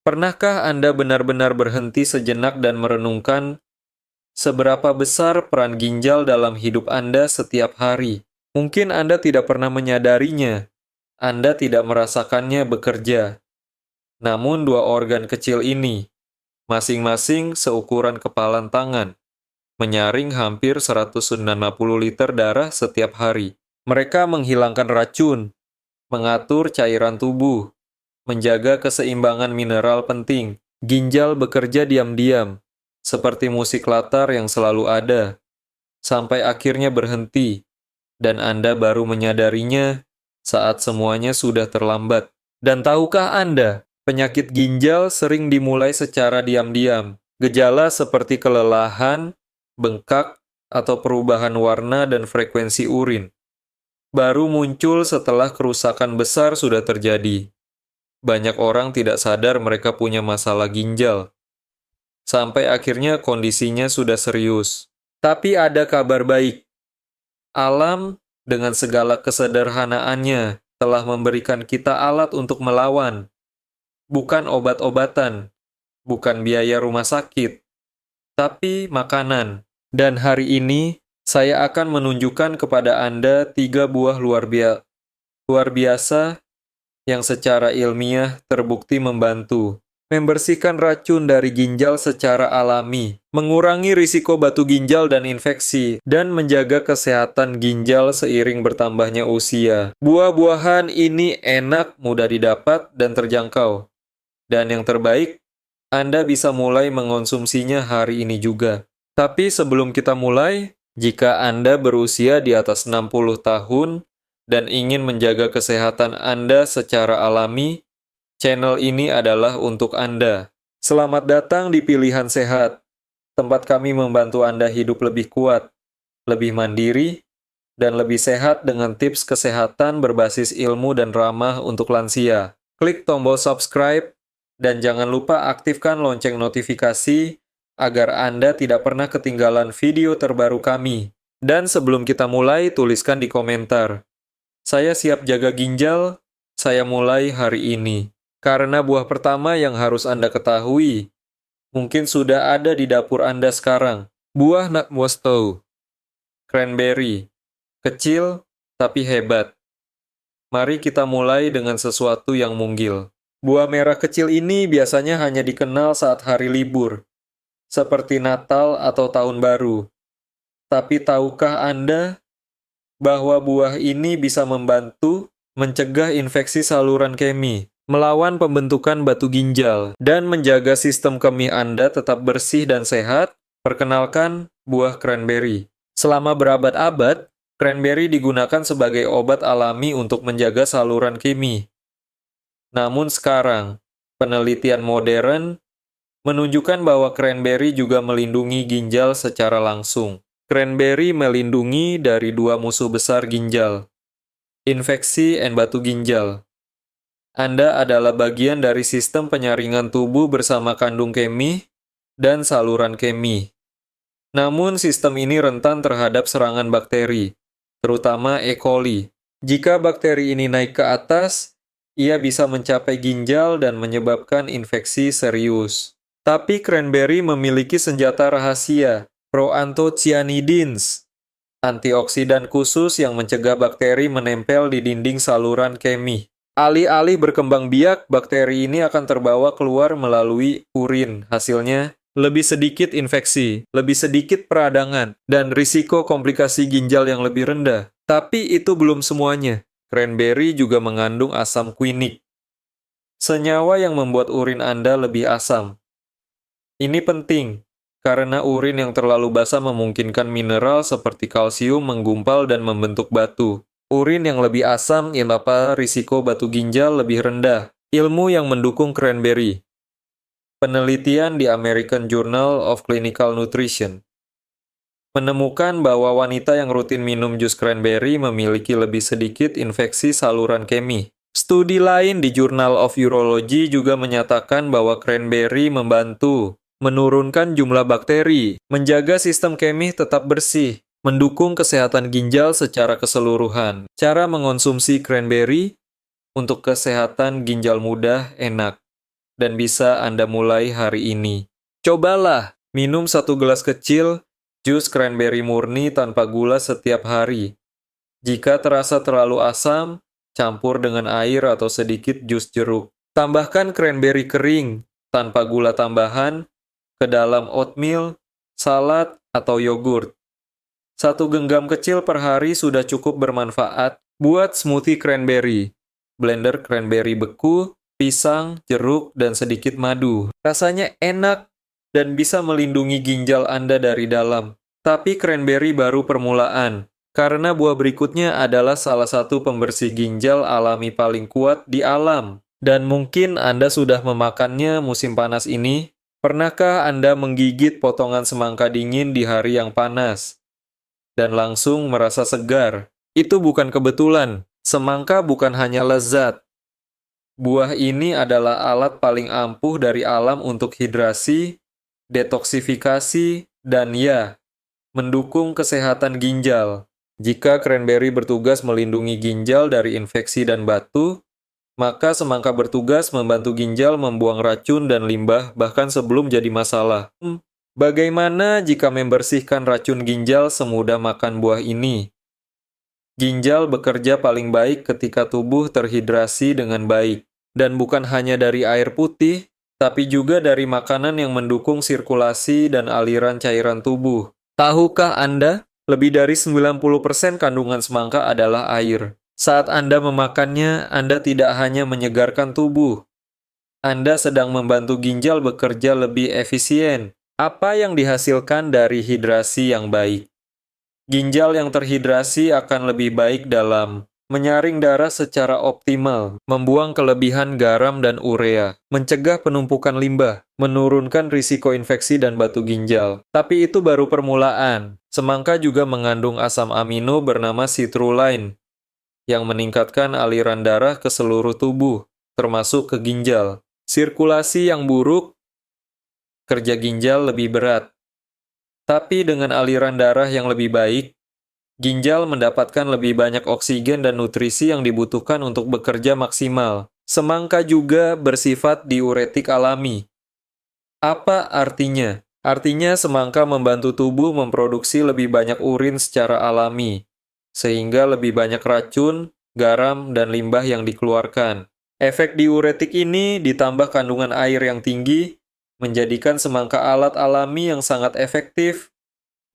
Pernahkah Anda benar-benar berhenti sejenak dan merenungkan seberapa besar peran ginjal dalam hidup Anda setiap hari? Mungkin Anda tidak pernah menyadarinya, Anda tidak merasakannya bekerja. Namun dua organ kecil ini, masing-masing seukuran kepalan tangan, menyaring hampir 190 liter darah setiap hari. Mereka menghilangkan racun, mengatur cairan tubuh, menjaga keseimbangan mineral penting. Ginjal bekerja diam-diam, seperti musik latar yang selalu ada, sampai akhirnya berhenti, dan Anda baru menyadarinya saat semuanya sudah terlambat. Dan tahukah Anda, penyakit ginjal sering dimulai secara diam-diam. Gejala seperti kelelahan, bengkak, atau perubahan warna dan frekuensi urin baru muncul setelah kerusakan besar sudah terjadi. Banyak orang tidak sadar mereka punya masalah ginjal, sampai akhirnya kondisinya sudah serius. Tapi ada kabar baik. Alam, dengan segala kesederhanaannya, telah memberikan kita alat untuk melawan. Bukan obat-obatan, bukan biaya rumah sakit, tapi makanan. Dan hari ini, saya akan menunjukkan kepada Anda 3 buah luar biasa yang secara ilmiah terbukti membantu membersihkan racun dari ginjal secara alami, mengurangi risiko batu ginjal dan infeksi, dan menjaga kesehatan ginjal seiring bertambahnya usia. Buah-buahan ini enak, mudah didapat, dan terjangkau. Dan yang terbaik, Anda bisa mulai mengonsumsinya hari ini juga. Tapi sebelum kita mulai, jika Anda berusia di atas 60 tahun dan ingin menjaga kesehatan Anda secara alami, channel ini adalah untuk Anda. Selamat datang di Pilihan Sehat, tempat kami membantu Anda hidup lebih kuat, lebih mandiri, dan lebih sehat dengan tips kesehatan berbasis ilmu dan ramah untuk lansia. Klik tombol subscribe, dan jangan lupa aktifkan lonceng notifikasi agar Anda tidak pernah ketinggalan video terbaru kami. Dan sebelum kita mulai, tuliskan di komentar, "Saya siap jaga ginjal, saya mulai hari ini." Karena buah pertama yang harus Anda ketahui, mungkin sudah ada di dapur Anda sekarang. Buah nakwosto, cranberry, kecil tapi hebat. Mari kita mulai dengan sesuatu yang mungil. Buah merah kecil ini biasanya hanya dikenal saat hari libur, seperti Natal atau Tahun Baru. Tapi tahukah Anda bahwa buah ini bisa membantu mencegah infeksi saluran kemih, melawan pembentukan batu ginjal, dan menjaga sistem kemih Anda tetap bersih dan sehat? Perkenalkan, buah cranberry. Selama berabad-abad, cranberry digunakan sebagai obat alami untuk menjaga saluran kemih. Namun sekarang, penelitian modern menunjukkan bahwa cranberry juga melindungi ginjal secara langsung. Cranberry melindungi dari 2 musuh besar ginjal, infeksi dan batu ginjal. Anda adalah bagian dari sistem penyaringan tubuh bersama kandung kemih dan saluran kemih. Namun sistem ini rentan terhadap serangan bakteri, terutama E. coli. Jika bakteri ini naik ke atas, ia bisa mencapai ginjal dan menyebabkan infeksi serius. Tapi cranberry memiliki senjata rahasia, proanthocyanidins, antioksidan khusus yang mencegah bakteri menempel di dinding saluran kemih. Alih-alih berkembang biak, bakteri ini akan terbawa keluar melalui urin. Hasilnya, lebih sedikit infeksi, lebih sedikit peradangan, dan risiko komplikasi ginjal yang lebih rendah. Tapi itu belum semuanya. Cranberry juga mengandung asam quinine, senyawa yang membuat urin Anda lebih asam. Ini penting, karena urin yang terlalu basah memungkinkan mineral seperti kalsium menggumpal dan membentuk batu. Urin yang lebih asam ialah risiko batu ginjal lebih rendah. Ilmu yang mendukung cranberry. Penelitian di American Journal of Clinical Nutrition menemukan bahwa wanita yang rutin minum jus cranberry memiliki lebih sedikit infeksi saluran kemih. Studi lain di Journal of Urology juga menyatakan bahwa cranberry membantu menurunkan jumlah bakteri, menjaga sistem kemih tetap bersih, mendukung kesehatan ginjal secara keseluruhan. Cara mengonsumsi cranberry untuk kesehatan ginjal mudah, enak, dan bisa Anda mulai hari ini. Cobalah minum 1 gelas kecil jus cranberry murni tanpa gula setiap hari. Jika terasa terlalu asam, campur dengan air atau sedikit jus jeruk. Tambahkan cranberry kering tanpa gula tambahan ke dalam oatmeal, salad, atau yogurt. 1 genggam kecil per hari sudah cukup bermanfaat. Buat smoothie cranberry. Blender cranberry beku, pisang, jeruk, dan sedikit madu. Rasanya enak dan bisa melindungi ginjal Anda dari dalam. Tapi cranberry baru permulaan, karena buah berikutnya adalah salah satu pembersih ginjal alami paling kuat di alam. Dan mungkin Anda sudah memakannya musim panas ini. Pernahkah Anda menggigit potongan semangka dingin di hari yang panas dan langsung merasa segar? Itu bukan kebetulan. Semangka bukan hanya lezat. Buah ini adalah alat paling ampuh dari alam untuk hidrasi, detoksifikasi, dan mendukung kesehatan ginjal. Jika cranberry bertugas melindungi ginjal dari infeksi dan batu, maka semangka bertugas membantu ginjal membuang racun dan limbah bahkan sebelum jadi masalah. Bagaimana jika membersihkan racun ginjal semudah makan buah ini? Ginjal bekerja paling baik ketika tubuh terhidrasi dengan baik. Dan bukan hanya dari air putih, tapi juga dari makanan yang mendukung sirkulasi dan aliran cairan tubuh. Tahukah Anda, lebih dari 90% kandungan semangka adalah air. Saat Anda memakannya, Anda tidak hanya menyegarkan tubuh. Anda sedang membantu ginjal bekerja lebih efisien. Apa yang dihasilkan dari hidrasi yang baik? Ginjal yang terhidrasi akan lebih baik dalam menyaring darah secara optimal, membuang kelebihan garam dan urea, mencegah penumpukan limbah, menurunkan risiko infeksi dan batu ginjal. Tapi itu baru permulaan. Semangka juga mengandung asam amino bernama citrulline, yang meningkatkan aliran darah ke seluruh tubuh, termasuk ke ginjal. Sirkulasi yang buruk, kerja ginjal lebih berat. Tapi dengan aliran darah yang lebih baik, ginjal mendapatkan lebih banyak oksigen dan nutrisi yang dibutuhkan untuk bekerja maksimal. Semangka juga bersifat diuretik alami. Apa artinya? Artinya semangka membantu tubuh memproduksi lebih banyak urin secara alami, sehingga lebih banyak racun, garam, dan limbah yang dikeluarkan. Efek diuretik ini ditambah kandungan air yang tinggi, menjadikan semangka alat alami yang sangat efektif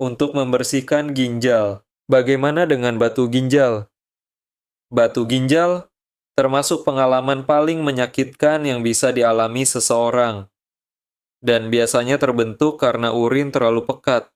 untuk membersihkan ginjal. Bagaimana dengan batu ginjal? Batu ginjal termasuk pengalaman paling menyakitkan yang bisa dialami seseorang, dan biasanya terbentuk karena urin terlalu pekat,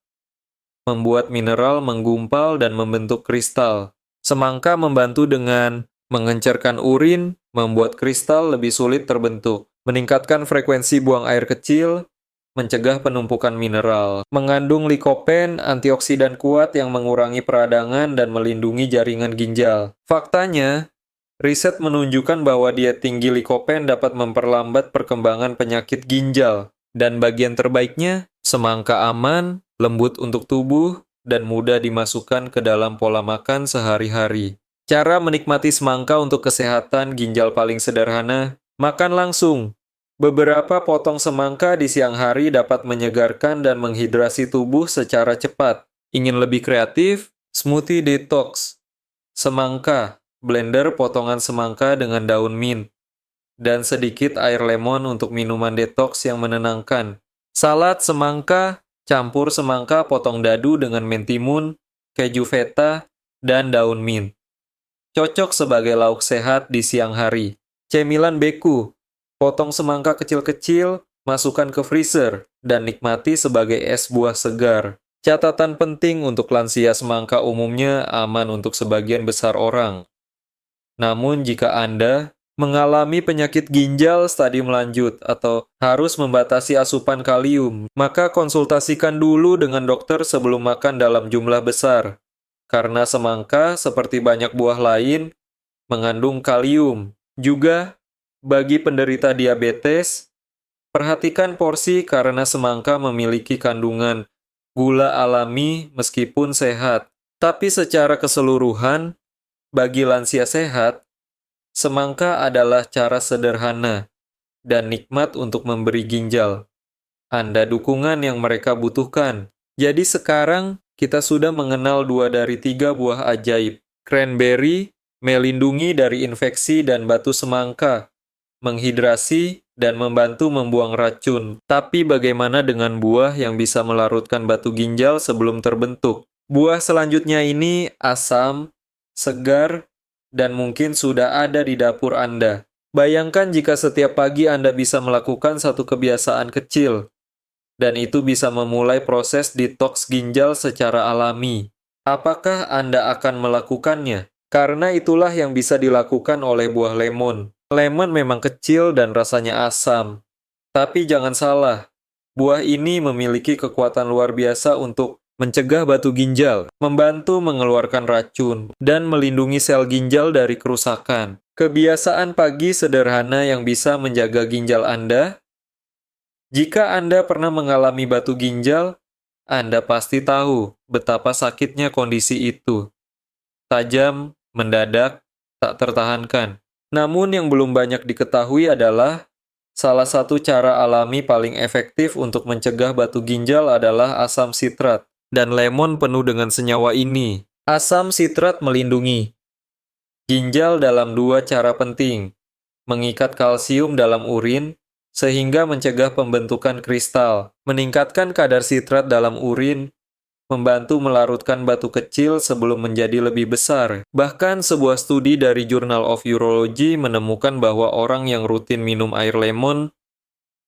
membuat mineral menggumpal dan membentuk kristal. Semangka membantu dengan mengencerkan urin, membuat kristal lebih sulit terbentuk, meningkatkan frekuensi buang air kecil, mencegah penumpukan mineral, mengandung likopen, antioksidan kuat yang mengurangi peradangan dan melindungi jaringan ginjal. Faktanya, riset menunjukkan bahwa diet tinggi likopen dapat memperlambat perkembangan penyakit ginjal. Dan bagian terbaiknya, semangka aman, lembut untuk tubuh, dan mudah dimasukkan ke dalam pola makan sehari-hari. Cara menikmati semangka untuk kesehatan ginjal paling sederhana, makan langsung. Beberapa potong semangka di siang hari dapat menyegarkan dan menghidrasi tubuh secara cepat. Ingin lebih kreatif? Smoothie detox. Semangka, blender potongan semangka dengan daun mint, dan sedikit air lemon untuk minuman detox yang menenangkan. Salad semangka, campur semangka potong dadu dengan mentimun, keju feta, dan daun mint. Cocok sebagai lauk sehat di siang hari. Cemilan beku, potong semangka kecil-kecil, masukkan ke freezer, dan nikmati sebagai es buah segar. Catatan penting untuk lansia, semangka umumnya aman untuk sebagian besar orang. Namun jika Anda mengalami penyakit ginjal stadium lanjut atau harus membatasi asupan kalium, maka konsultasikan dulu dengan dokter sebelum makan dalam jumlah besar. Karena semangka, seperti banyak buah lain, mengandung kalium. Juga, bagi penderita diabetes, perhatikan porsi karena semangka memiliki kandungan gula alami meskipun sehat. Tapi secara keseluruhan, bagi lansia sehat, semangka adalah cara sederhana dan nikmat untuk memberi ginjal. Anda dukungan yang mereka butuhkan. Jadi sekarang kita sudah mengenal 2 dari 3 buah ajaib. Cranberry melindungi dari infeksi dan batu semangka, menghidrasi, dan membantu membuang racun. Tapi bagaimana dengan buah yang bisa melarutkan batu ginjal sebelum terbentuk? Buah selanjutnya ini asam, segar, dan mungkin sudah ada di dapur Anda. Bayangkan jika setiap pagi Anda bisa melakukan satu kebiasaan kecil, dan itu bisa memulai proses detoks ginjal secara alami. Apakah Anda akan melakukannya? Karena itulah yang bisa dilakukan oleh buah lemon. Lemon memang kecil dan rasanya asam. Tapi jangan salah, buah ini memiliki kekuatan luar biasa untuk mencegah batu ginjal, membantu mengeluarkan racun, dan melindungi sel ginjal dari kerusakan. Kebiasaan pagi sederhana yang bisa menjaga ginjal Anda. Jika Anda pernah mengalami batu ginjal, Anda pasti tahu betapa sakitnya kondisi itu. Tajam, mendadak, tak tertahankan. Namun yang belum banyak diketahui adalah salah satu cara alami paling efektif untuk mencegah batu ginjal adalah asam sitrat. Dan lemon penuh dengan senyawa ini. Asam sitrat melindungi ginjal dalam 2 cara penting. Mengikat kalsium dalam urin, sehingga mencegah pembentukan kristal. Meningkatkan kadar sitrat dalam urin, membantu melarutkan batu kecil sebelum menjadi lebih besar. Bahkan sebuah studi dari Journal of Urology menemukan bahwa orang yang rutin minum air lemon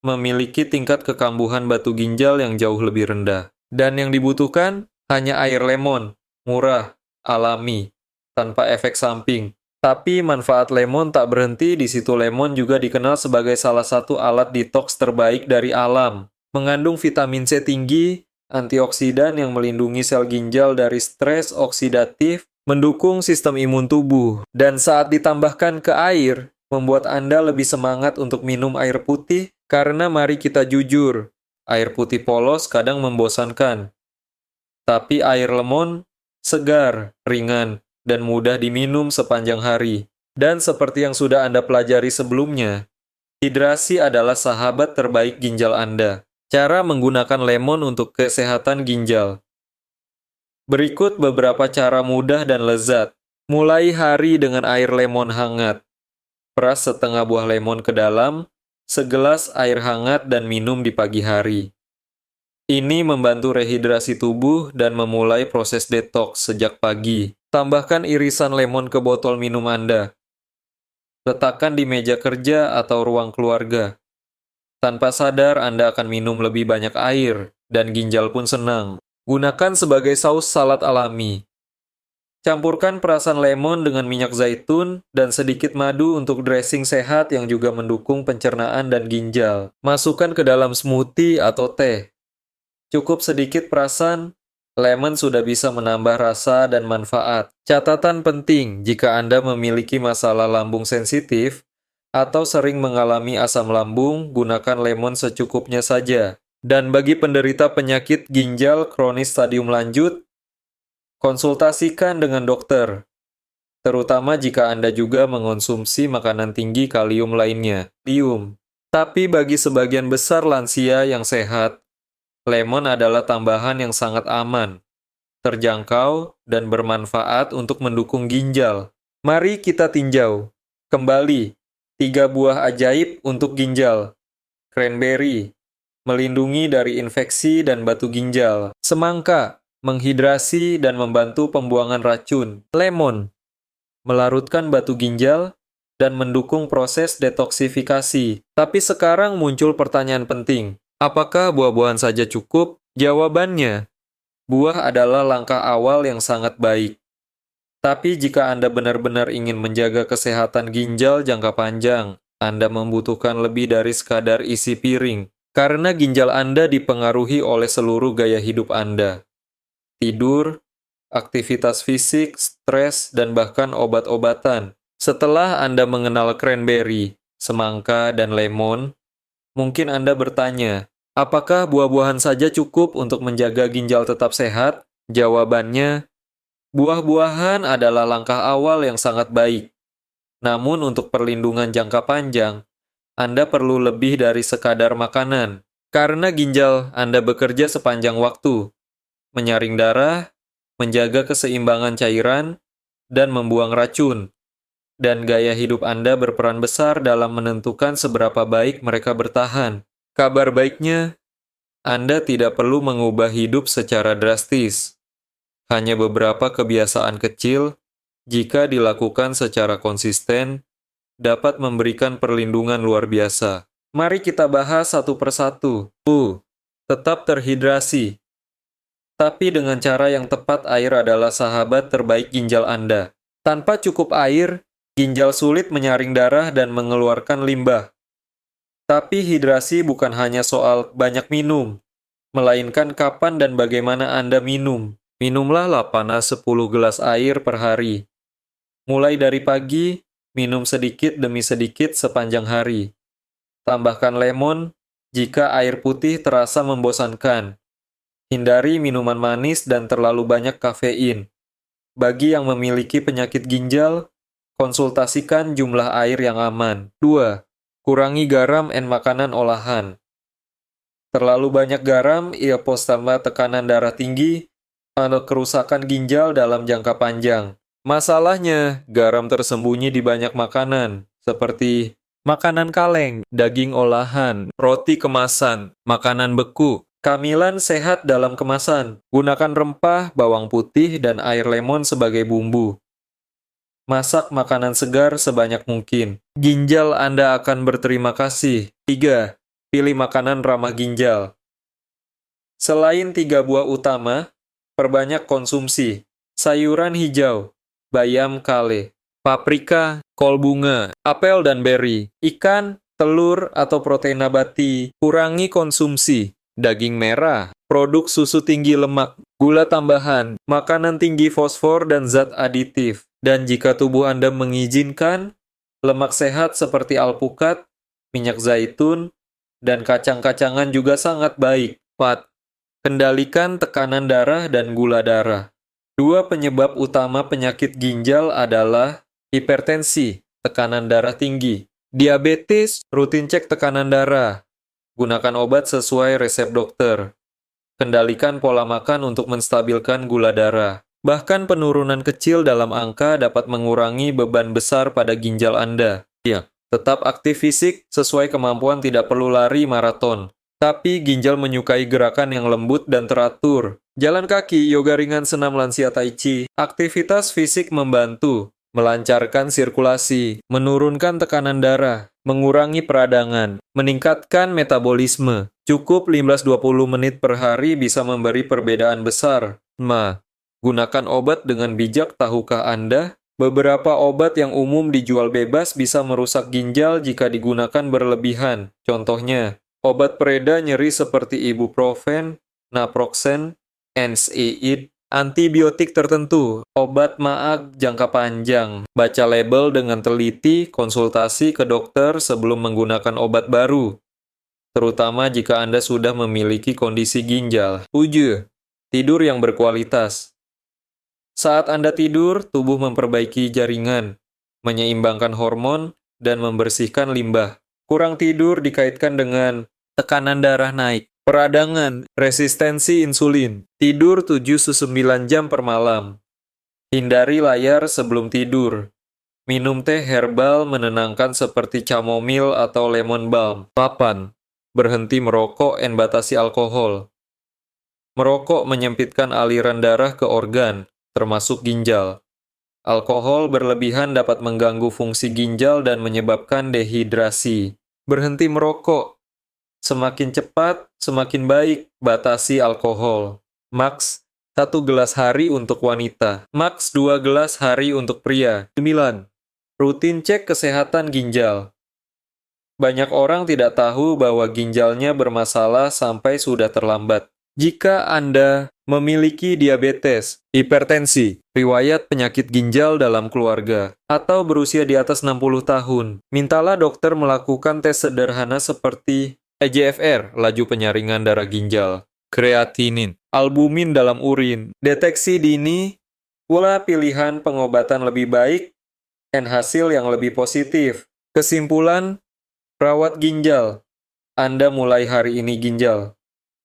memiliki tingkat kekambuhan batu ginjal yang jauh lebih rendah. Dan yang dibutuhkan hanya air lemon, murah, alami, tanpa efek samping. Tapi manfaat lemon tak berhenti di situ. Lemon juga dikenal sebagai salah satu alat detox terbaik dari alam. Mengandung vitamin C tinggi, antioksidan yang melindungi sel ginjal dari stres oksidatif, mendukung sistem imun tubuh, dan saat ditambahkan ke air, membuat Anda lebih semangat untuk minum air putih, karena mari kita jujur, air putih polos kadang membosankan. Tapi air lemon segar, ringan, dan mudah diminum sepanjang hari. Dan seperti yang sudah Anda pelajari sebelumnya, hidrasi adalah sahabat terbaik ginjal Anda. Cara menggunakan lemon untuk kesehatan ginjal. Berikut beberapa cara mudah dan lezat. Mulai hari dengan air lemon hangat. Peras setengah buah lemon ke dalam, segelas air hangat dan minum di pagi hari. Ini membantu rehidrasi tubuh dan memulai proses detox sejak pagi. Tambahkan irisan lemon ke botol minum Anda. Letakkan di meja kerja atau ruang keluarga. Tanpa sadar, Anda akan minum lebih banyak air, dan ginjal pun senang. Gunakan sebagai saus salad alami. Campurkan perasan lemon dengan minyak zaitun dan sedikit madu untuk dressing sehat yang juga mendukung pencernaan dan ginjal. Masukkan ke dalam smoothie atau teh. Cukup sedikit perasan, lemon sudah bisa menambah rasa dan manfaat. Catatan penting, jika Anda memiliki masalah lambung sensitif, atau sering mengalami asam lambung, gunakan lemon secukupnya saja. Dan bagi penderita penyakit ginjal kronis stadium lanjut, konsultasikan dengan dokter, terutama jika Anda juga mengonsumsi makanan tinggi kalium lainnya. Tapi bagi sebagian besar lansia yang sehat, lemon adalah tambahan yang sangat aman, terjangkau, dan bermanfaat untuk mendukung ginjal. Mari kita tinjau kembali 3 buah ajaib untuk ginjal. Cranberry, melindungi dari infeksi dan batu ginjal. Semangka, menghidrasi dan membantu pembuangan racun. Lemon, melarutkan batu ginjal dan mendukung proses detoksifikasi. Tapi sekarang muncul pertanyaan penting. Apakah buah-buahan saja cukup? Jawabannya, buah adalah langkah awal yang sangat baik. Tapi jika Anda benar-benar ingin menjaga kesehatan ginjal jangka panjang, Anda membutuhkan lebih dari sekadar isi piring. Karena ginjal Anda dipengaruhi oleh seluruh gaya hidup Anda. Tidur, aktivitas fisik, stres, dan bahkan obat-obatan. Setelah Anda mengenal cranberry, semangka, dan lemon, mungkin Anda bertanya, apakah buah-buahan saja cukup untuk menjaga ginjal tetap sehat? Jawabannya, buah-buahan adalah langkah awal yang sangat baik. Namun untuk perlindungan jangka panjang, Anda perlu lebih dari sekadar makanan. Karena ginjal Anda bekerja sepanjang waktu, menyaring darah, menjaga keseimbangan cairan, dan membuang racun. Dan gaya hidup Anda berperan besar dalam menentukan seberapa baik mereka bertahan. Kabar baiknya, Anda tidak perlu mengubah hidup secara drastis. Hanya beberapa kebiasaan kecil, jika dilakukan secara konsisten, dapat memberikan perlindungan luar biasa. Mari kita bahas satu persatu. Tetap terhidrasi. Tapi dengan cara yang tepat, air adalah sahabat terbaik ginjal Anda. Tanpa cukup air, ginjal sulit menyaring darah dan mengeluarkan limbah. Tapi hidrasi bukan hanya soal banyak minum, melainkan kapan dan bagaimana Anda minum. Minumlah 8-10 gelas air per hari. Mulai dari pagi, minum sedikit demi sedikit sepanjang hari. Tambahkan lemon jika air putih terasa membosankan. Hindari minuman manis dan terlalu banyak kafein. Bagi yang memiliki penyakit ginjal, konsultasikan jumlah air yang aman. 2. Kurangi garam dan makanan olahan. Terlalu banyak garam ia tambah tekanan darah tinggi atau kerusakan ginjal dalam jangka panjang. Masalahnya, garam tersembunyi di banyak makanan, seperti makanan kaleng, daging olahan, roti kemasan, makanan beku. Camilan sehat dalam kemasan. Gunakan rempah, bawang putih, dan air lemon sebagai bumbu. Masak makanan segar sebanyak mungkin. Ginjal Anda akan berterima kasih. 3. Pilih makanan ramah ginjal. Selain 3 buah utama, perbanyak konsumsi. Sayuran hijau, bayam kale, paprika, kol bunga, apel dan beri, ikan, telur atau protein nabati. Kurangi konsumsi. Daging merah, produk susu tinggi lemak, gula tambahan, makanan tinggi fosfor dan zat aditif. Dan jika tubuh Anda mengizinkan, lemak sehat seperti alpukat, minyak zaitun, dan kacang-kacangan juga sangat baik. 4. Kendalikan tekanan darah dan gula darah. 2 penyebab utama penyakit ginjal adalah hipertensi, tekanan darah tinggi, diabetes, rutin cek tekanan darah. Gunakan obat sesuai resep dokter. Kendalikan pola makan untuk menstabilkan gula darah. Bahkan penurunan kecil dalam angka dapat mengurangi beban besar pada ginjal Anda. Tetap aktif fisik sesuai kemampuan, tidak perlu lari maraton. Tapi ginjal menyukai gerakan yang lembut dan teratur. Jalan kaki, yoga ringan, senam lansia, tai chi. Aktivitas fisik membantu melancarkan sirkulasi, menurunkan tekanan darah, mengurangi peradangan, meningkatkan metabolisme. Cukup 15-20 menit per hari bisa memberi perbedaan besar. Gunakan obat dengan bijak. Tahukah Anda? Beberapa obat yang umum dijual bebas bisa merusak ginjal jika digunakan berlebihan. Contohnya, obat pereda nyeri seperti ibuprofen, naproxen, NSAID, antibiotik tertentu, obat maag jangka panjang. Baca label dengan teliti, konsultasi ke dokter sebelum menggunakan obat baru, terutama jika Anda sudah memiliki kondisi ginjal. 7. Tidur yang berkualitas. Saat Anda tidur, tubuh memperbaiki jaringan, menyeimbangkan hormon, dan membersihkan limbah. Kurang tidur dikaitkan dengan tekanan darah naik, peradangan, resistensi insulin. Tidur 7-9 jam per malam. Hindari layar sebelum tidur. Minum teh herbal menenangkan seperti chamomile atau lemon balm. 8. Berhenti merokok dan batasi alkohol. Merokok menyempitkan aliran darah ke organ, termasuk ginjal. Alkohol berlebihan dapat mengganggu fungsi ginjal dan menyebabkan dehidrasi. Berhenti merokok. Semakin cepat, semakin baik. Batasi alkohol. Maks 1 gelas hari untuk wanita. Maks 2 gelas hari untuk pria. 9. Rutin cek kesehatan ginjal. Banyak orang tidak tahu bahwa ginjalnya bermasalah sampai sudah terlambat. Jika Anda memiliki diabetes, hipertensi, riwayat penyakit ginjal dalam keluarga, atau berusia di atas 60 tahun, mintalah dokter melakukan tes sederhana seperti EGFR, laju penyaringan darah ginjal, kreatinin, albumin dalam urin. Deteksi dini, pola pilihan pengobatan lebih baik, dan hasil yang lebih positif. Kesimpulan, Rawat ginjal. Anda mulai hari ini ginjal.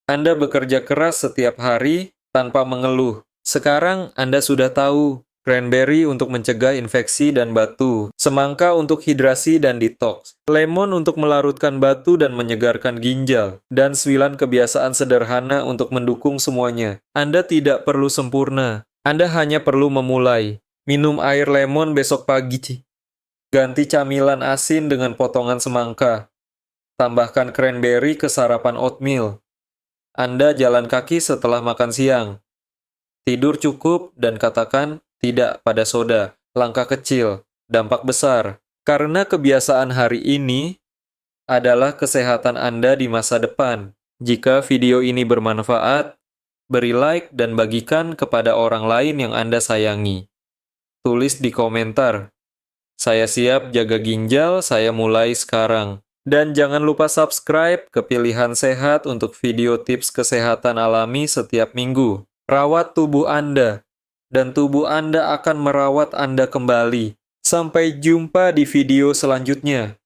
Anda bekerja keras setiap hari tanpa mengeluh. Sekarang Anda sudah tahu. Cranberry untuk mencegah infeksi dan batu. Semangka untuk hidrasi dan detox. Lemon untuk melarutkan batu dan menyegarkan ginjal. Dan 9 kebiasaan sederhana untuk mendukung semuanya. Anda tidak perlu sempurna. Anda hanya perlu memulai. Minum air lemon besok pagi. Ganti camilan asin dengan potongan semangka. Tambahkan cranberry ke sarapan oatmeal. Anda jalan kaki setelah makan siang. Tidur cukup dan katakan tidak pada soda. Langkah kecil, dampak besar. Karena kebiasaan hari ini adalah kesehatan Anda di masa depan. Jika video ini bermanfaat, beri like dan bagikan kepada orang lain yang Anda sayangi. Tulis di komentar. Saya siap jaga ginjal, saya mulai sekarang. Dan jangan lupa subscribe ke Pilihan Sehat untuk video tips kesehatan alami setiap minggu. Rawat tubuh Anda, dan tubuh Anda akan merawat Anda kembali. Sampai jumpa di video selanjutnya.